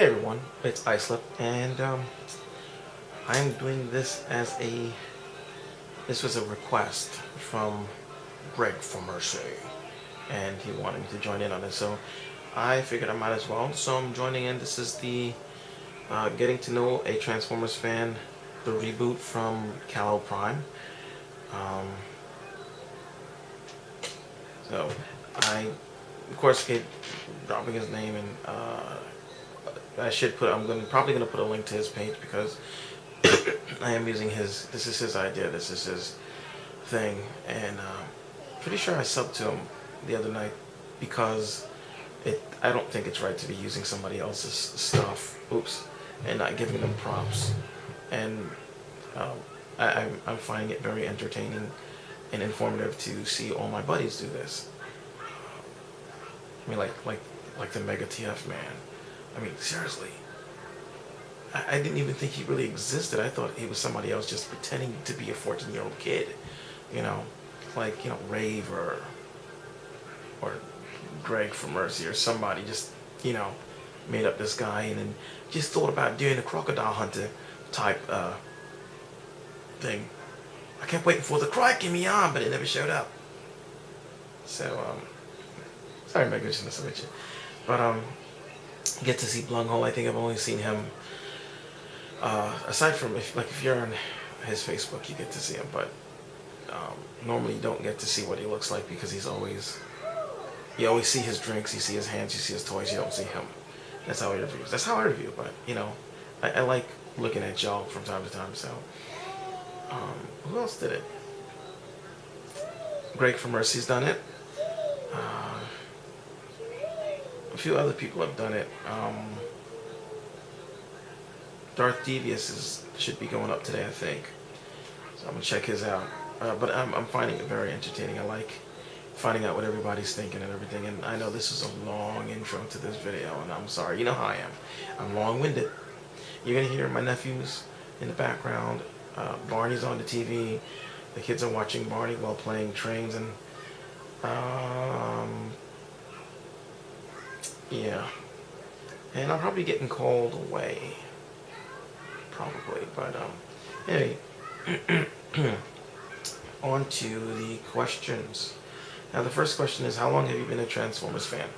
Hey everyone, it's Islip, and I'm doing this as this was a request from Greg for Mercy, and he wanted me to join in on this, so I figured I might as well. So I'm joining in. This is the Getting to Know a Transformers Fan, the reboot from KalelPrime. Um, so I, of course, keep dropping his name and. Probably gonna put a link to his page because I am using his. This is his idea. This is his thing, and pretty sure I subbed to him the other night because I don't think it's right to be using somebody else's stuff. Oops, and not giving them props. And I'm finding it very entertaining and informative to see all my buddies do this. I mean, like the Mega TF man. I mean, seriously. I didn't even think he really existed. I thought he was somebody else just pretending to be a 14-year-old kid. You know, like, Rave or Greg from Mercy or somebody just, made up this guy and then just thought about doing a crocodile hunter type thing. I kept waiting for the cry came me on, but it never showed up. So, sorry, Mega, just messing with you. But, get to see Blunghole. I think I've only seen him aside from if you're on his Facebook, you get to see him, but normally you don't get to see what he looks like because you always see his drinks, you see his hands, you see his toys, you don't see him. That's how he reviews. That's how I review, but I like looking at y'all from time to time. So who else did it? Greg from Mercy's done it. A few other people have done it. Darth Devious should be going up today, I think. So I'm gonna check his out. But I'm finding it very entertaining. I like finding out what everybody's thinking and everything. And I know this is a long intro to this video, and I'm sorry. You know how I am. I'm long-winded. You're gonna hear my nephews in the background. Barney's on the TV. The kids are watching Barney while playing trains, and yeah. And I'm probably getting called away. Probably. But, anyway. On to the questions. Now, the first question is, how long have you been a Transformers fan?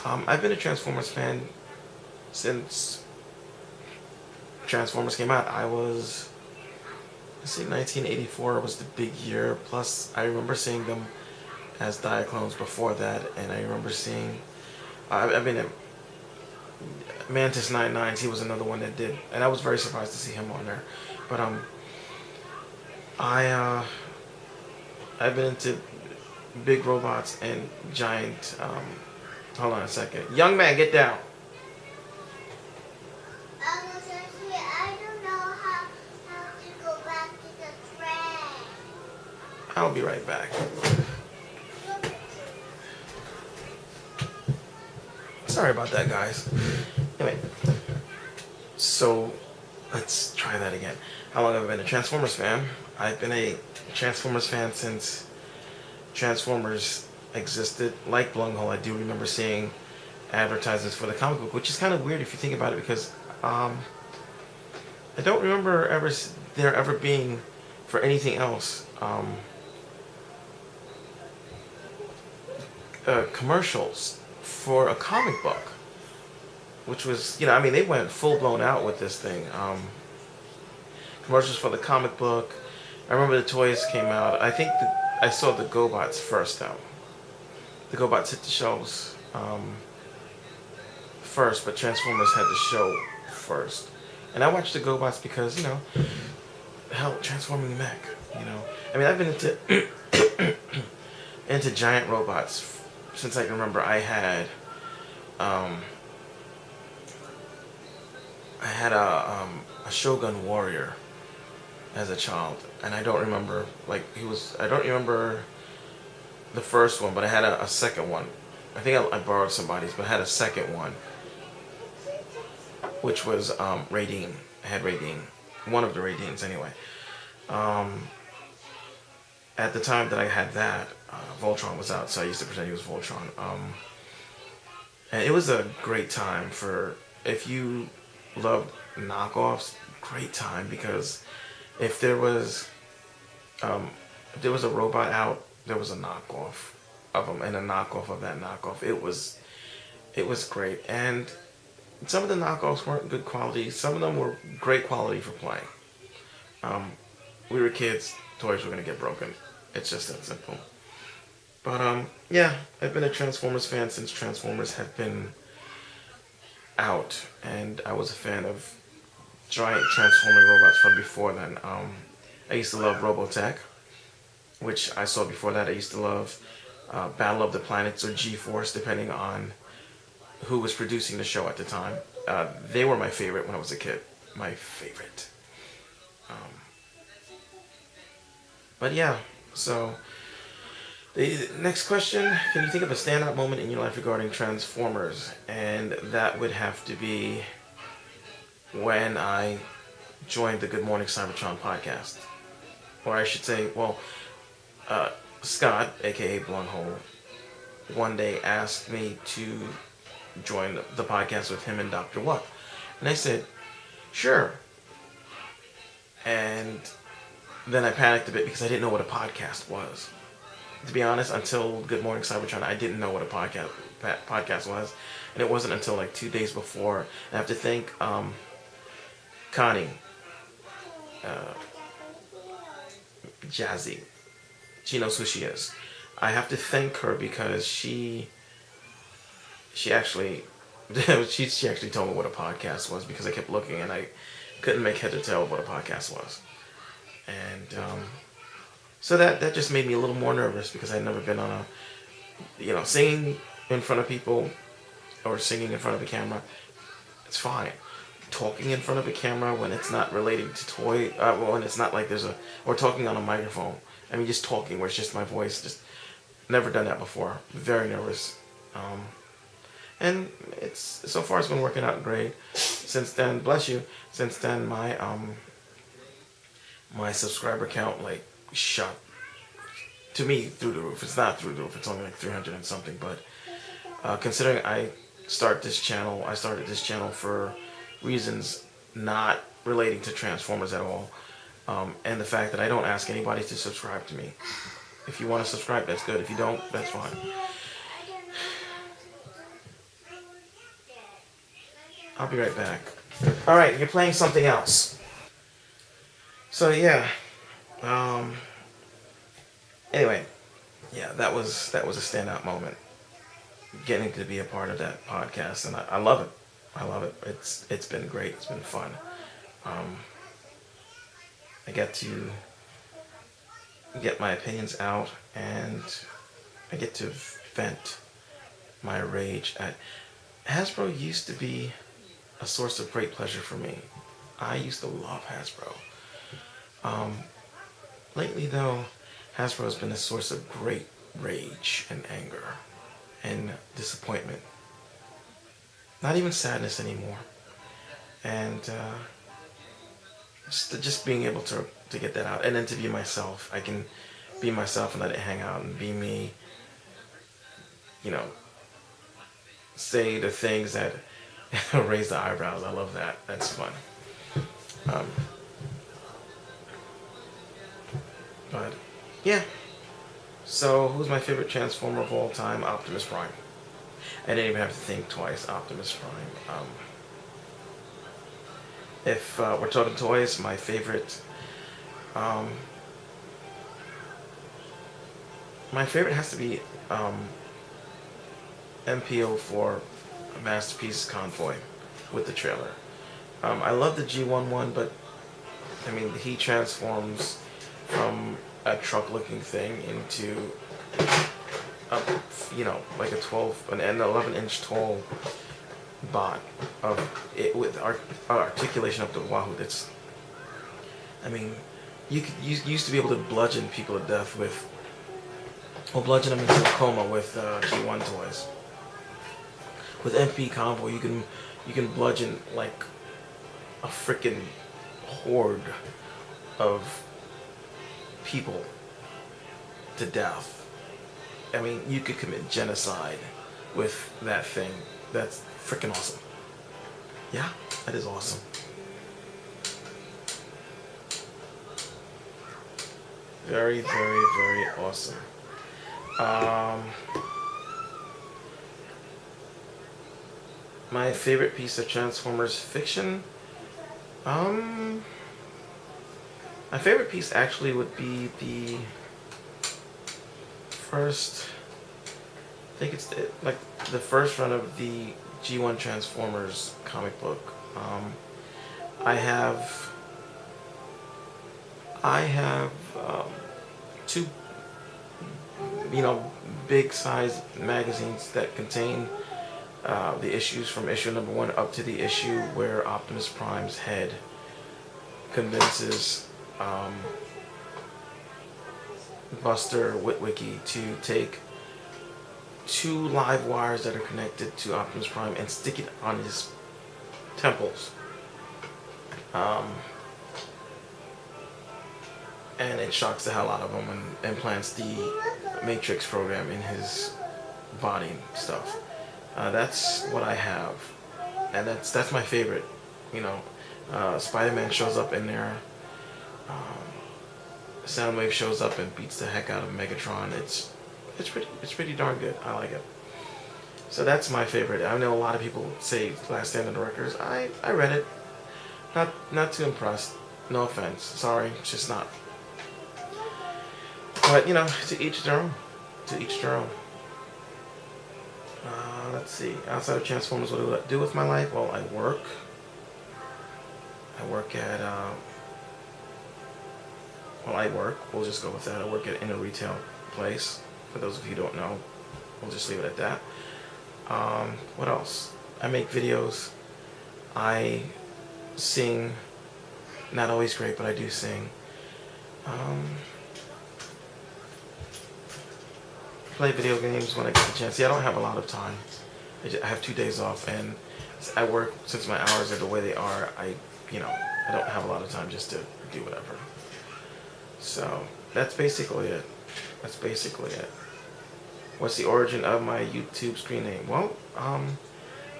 I've been a Transformers fan since Transformers came out. Let's see, 1984 was the big year. Plus, I remember seeing them as Diaclones before that. And I remember seeing... I've been at Mantis 99s. He was another one that did, and I was very surprised to see him on there. But I've been into big robots and giant. Hold on a second, young man, get down. I don't know how to go back to the train. I'll be right back. Sorry about that, guys. Anyway, so let's try that again. How long have I been a Transformers fan? I've been a Transformers fan since Transformers existed. Like Blunghole, I do remember seeing advertisements for the comic book, which is kind of weird if you think about it, because I don't remember there ever being for anything else commercials for a comic book, which was, they went full blown out with this thing. Commercials for the comic book. I remember the toys came out. I think I saw the GoBots first, though. The GoBots hit the shelves first, but Transformers had the show first. And I watched the GoBots because, hell, transforming mech, I've been into giant robots since I can remember. I had a Shogun Warrior as a child, and I don't remember, I don't remember the first one, but I had a second one. I think I borrowed somebody's, but I had a second one, which was Radine. I had Radine, one of the Radines anyway. At the time that I had that, Voltron was out, so I used to pretend he was Voltron. And it was a great time if you love knockoffs, great time, because if there was um, if there was a robot out, there was a knockoff of them and a knockoff of that knockoff. It was great, and some of the knockoffs weren't good quality. Some of them were great quality for playing. Um, we were kids, toys were gonna get broken. It's just that simple. But yeah, I've been a Transformers fan since Transformers have been out, and I was a fan of giant transforming robots from before then. I used to love Robotech, which I saw before that. I used to love Battle of the Planets or G-Force, depending on who was producing the show at the time. They were my favorite when I was a kid. My favorite. Um, but yeah, so the next question, can you think of a standout moment in your life regarding Transformers? And that would have to be when I joined the Good Morning Cybertron podcast. Or I should say, well, Scott, aka Blunghole, one day asked me to join the podcast with him and Dr. What. And I said, sure. And then I panicked a bit because I didn't know what a podcast was. To be honest, until Good Morning Cybertron, I didn't know what a podcast was. And it wasn't until like 2 days before. And I have to thank Connie, Jazzy. She knows who she is. I have to thank her because she actually she actually told me what a podcast was, because I kept looking and I couldn't make head or tail of what a podcast was. And so that just made me a little more nervous, because I'd never been on singing in front of people or singing in front of a camera. It's fine. Talking in front of a camera when it's not relating to toy, when it's not like or talking on a microphone. I mean, just talking where it's just my voice. Just never done that before. Very nervous. And so far it's been working out great. Since then, bless you. Since then, my subscriber count shot to me through the roof. It's not through the roof. It's only like 300 and something. But considering I started this channel for reasons not relating to Transformers at all, and the fact that I don't ask anybody to subscribe to me. If you want to subscribe, that's good. If you don't, that's fine. I'll be right back. Alright, you're playing something else. So yeah. Anyway, yeah, that was a standout moment. Getting to be a part of that podcast, and I love it. I love it. It's been great. It's been fun. I get to get my opinions out, and I get to vent my rage at Hasbro. Used to be a source of great pleasure for me. I used to love Hasbro. Lately though, Hasbro has been a source of great rage and anger and disappointment. Not even sadness anymore. And just being able to get that out, and then to be myself. I can be myself and let it hang out and be me. Say the things that raise the eyebrows. I love that. That's fun. But yeah. So who's my favorite Transformer of all time? Optimus Prime. I didn't even have to think twice. Optimus Prime. If we're talking toys, my favorite has to be MPO4 Masterpiece Convoy with the trailer. I love the G1 one, but I mean, he transforms from a truck-looking thing into like an 11-inch tall bot of it with articulation up to wahoo. That's, I mean, you used to be able to bludgeon people to death bludgeon them into a coma with G1 toys. With MP Convoy, you can bludgeon like a freaking horde of people to death. I mean, you could commit genocide with that thing. That's freaking awesome. yeah, that is awesome. Very, very, very awesome. Um, my favorite piece of Transformers fiction. Um, my favorite piece actually would be the first. I think it's like the first run of the G1 Transformers comic book. I have I have two, big size magazines that contain the issues from issue number 1 up to the issue where Optimus Prime's head convinces Buster Witwicky to take 2 live wires that are connected to Optimus Prime and stick it on his temples. And it shocks the hell out of him and implants the Matrix program in his body and stuff. That's what I have, and that's my favorite. Spider-Man shows up in there. Soundwave shows up and beats the heck out of Megatron. It's pretty darn good. I like it. So that's my favorite. I know a lot of people say Last Stand of the Wreckers. I read it. Not too impressed. No offense. Sorry, it's just not. But to each their own. To each their own. Let's see. Outside of Transformers, what do I do with my life? Well, I work. I work. We'll just go with that. I work in a retail place. For those of you who don't know, we'll just leave it at that. What else? I make videos. I sing. Not always great, but I do sing. Play video games when I get the chance. See, I don't have a lot of time. I have 2 days off, and I work, since my hours are the way they are, I don't have a lot of time just to do whatever. So that's basically it. What's the origin of my YouTube screen name? Well,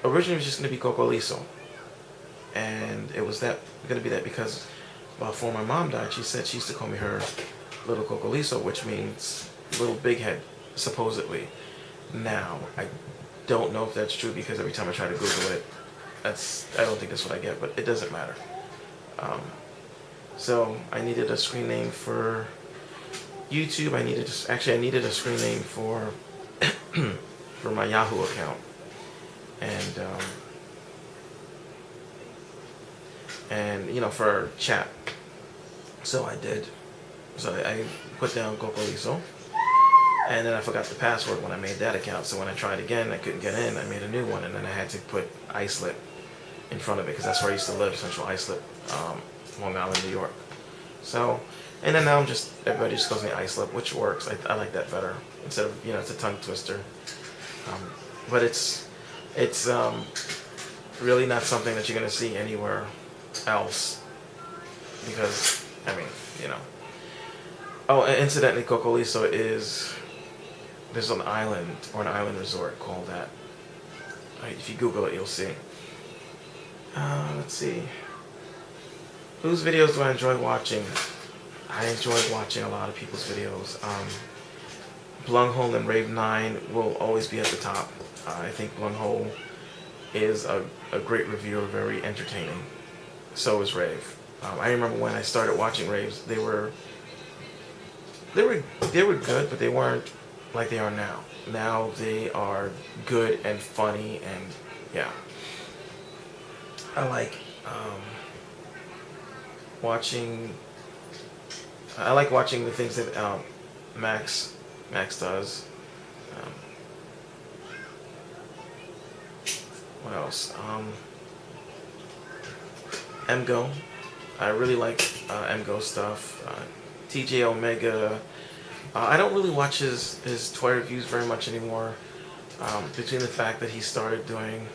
originally it was just going to be Coco Liso. And it was going to be that because before my mom died, she said she used to call me her little Coco Liso, which means little big head, supposedly. Now, I don't know if that's true because every time I try to Google it, I don't think that's what I get, but it doesn't matter. So I needed a screen name for YouTube. I needed a screen name for for my Yahoo account, and for chat. So I did. So I put down Coco Liso, and then I forgot the password when I made that account. So when I tried again, I couldn't get in. I made a new one, and then I had to put Islip in front of it because that's where I used to live, Central Islip, Long Island, New York. So, and then now everybody just calls me Islip, which works. I like that better instead of it's a tongue twister. But it's really not something that you're gonna see anywhere else because Oh, and incidentally, Coco Liso there's an island or an island resort called that. If you Google it, you'll see. Let's see. Whose videos do I enjoy watching? I enjoy watching a lot of people's videos. Blunghole and Rave 9 will always be at the top. I think Blunghole is a great reviewer, very entertaining. So is Rave. I remember when I started watching Raves, they were good, but they weren't like they are now. Now they are good and funny, and yeah. I like watching the things that Max does. What else? MGO. I really like MGO stuff. TJ Omega. I don't really watch his toy reviews very much anymore. Between the fact that he started doing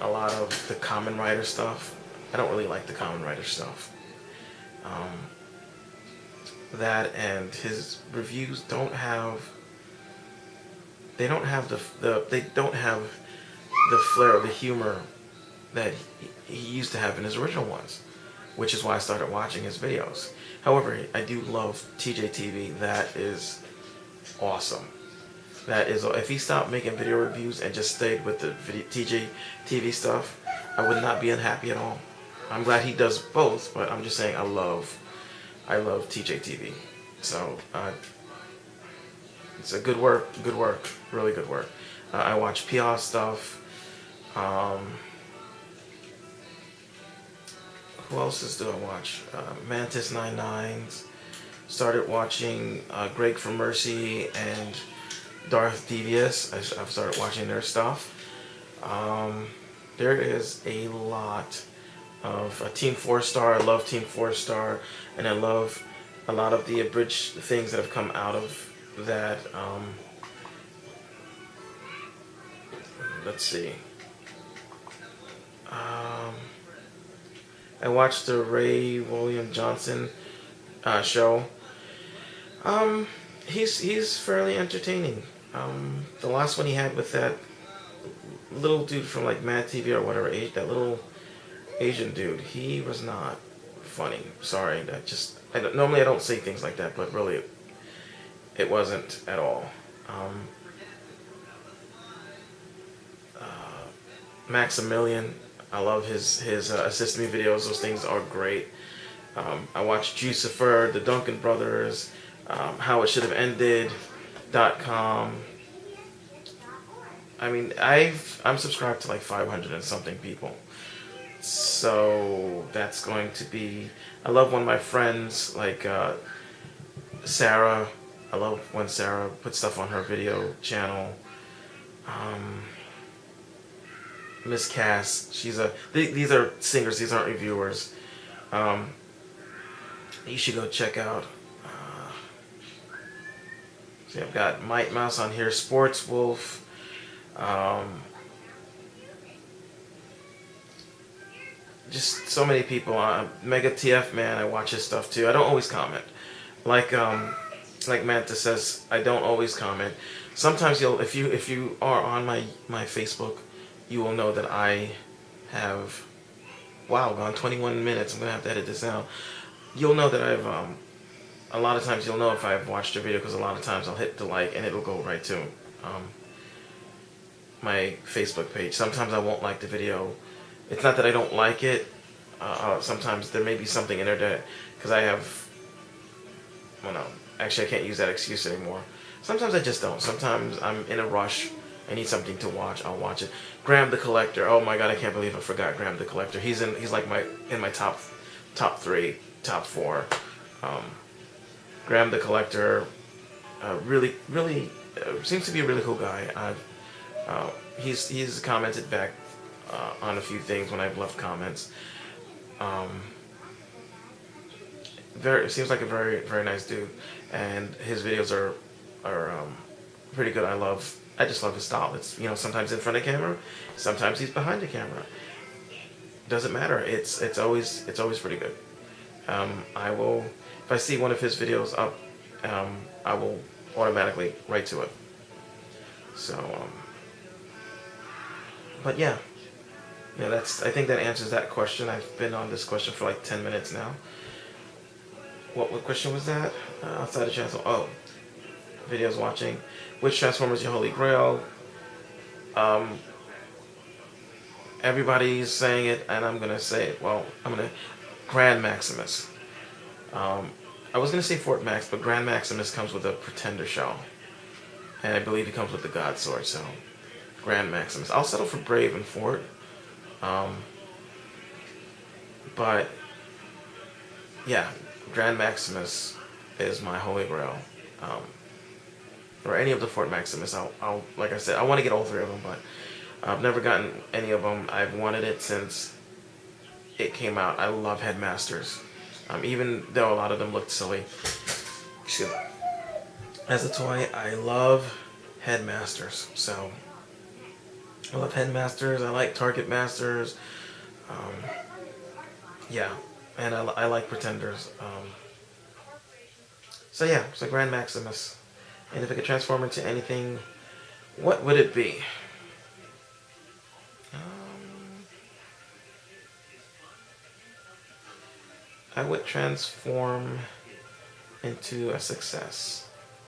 a lot of the Kamen Rider stuff. I don't really like the Kamen Rider stuff. That and his reviews don't have the flair or the humor that he used to have in his original ones, which is why I started watching his videos. However, I do love TJTV. That is awesome. That is, if he stopped making video reviews and just stayed with the TJTV stuff, I would not be unhappy at all. I'm glad he does both, but I'm just saying I love TJTV. So it's a good work, really good work. I watch PR stuff. Who else's do I watch? Mantis 99s. Started watching Greg from Mercy and Darth Devious. I've started watching their stuff. There is a lot of Team 4 Star. I love Team 4 Star, and I love a lot of the abridged things that have come out of that. Let's see. I watched the Ray William Johnson show. He's fairly entertaining. The last one he had with that little dude from like Mad TV or whatever, that little Asian dude, he was not funny. Sorry, normally I don't say things like that, but really, it wasn't at all. Maximilian, I love his assist me videos. Those things are great. I watched Jucifer, the Duncan Brothers, How It Should Have Ended.com. I mean, I'm subscribed to like 500 and something people. So that's going to be. I love when my friends like Sarah. I love when Sarah puts stuff on her video channel. Miss Cass, these are singers, these aren't reviewers. You should go check out. See, I've got Mike Mouse on here, Sports Wolf. Just so many people. Mega TF Man, I watch his stuff too. I don't always comment. Like Manta says, I don't always comment. Sometimes if you are on my Facebook, you will know that I have, gone 21 minutes. I'm going to have to edit this out. You'll know that I've, a lot of times you'll know if I've watched a video, because a lot of times I'll hit the like and it'll go right to my Facebook page. Sometimes I won't like the video. It's not that I don't like it. Sometimes there may be something in there that, because I have, well no, actually I can't use that excuse anymore. Sometimes I just don't. Sometimes I'm in a rush. I need something to watch. I'll watch it. Graham the Collector. Oh my God, I can't believe I forgot Graham the Collector. He's like in my top 3, top 4. Graham the Collector, really seems to be a really cool guy. He's commented back on a few things when I've left comments. Seems like a very, very nice dude, and his videos are pretty good. I just love his style. It's, sometimes in front of camera, sometimes he's behind the camera. Doesn't matter. It's always pretty good. I will, if I see one of his videos up, I will automatically write to it. So, but yeah, I think that answers that question. I've been on this question for like 10 minutes now. What question was that? Outside the channel. Oh, videos watching. Which Transformer is your holy grail? Everybody's saying it, and I'm gonna say it. Well, Grand Maximus. I was gonna say Fort Max, but Grand Maximus comes with a Pretender shell, and I believe he comes with the God Sword. So, Grand Maximus. I'll settle for Brave and Fort. But yeah, Grand Maximus is my holy grail. Or any of the Fort Maximus. I'll like I said, I want to get all 3 of them, but I've never gotten any of them. I've wanted it since it came out. I love Headmasters, even though a lot of them looked silly. As a toy, I love Headmasters. So I love Headmasters. I like Target Masters. Yeah, and I like Pretenders. So yeah, it's a Grand Maximus. And if it could transform into anything, what would it be? I would transform into a success.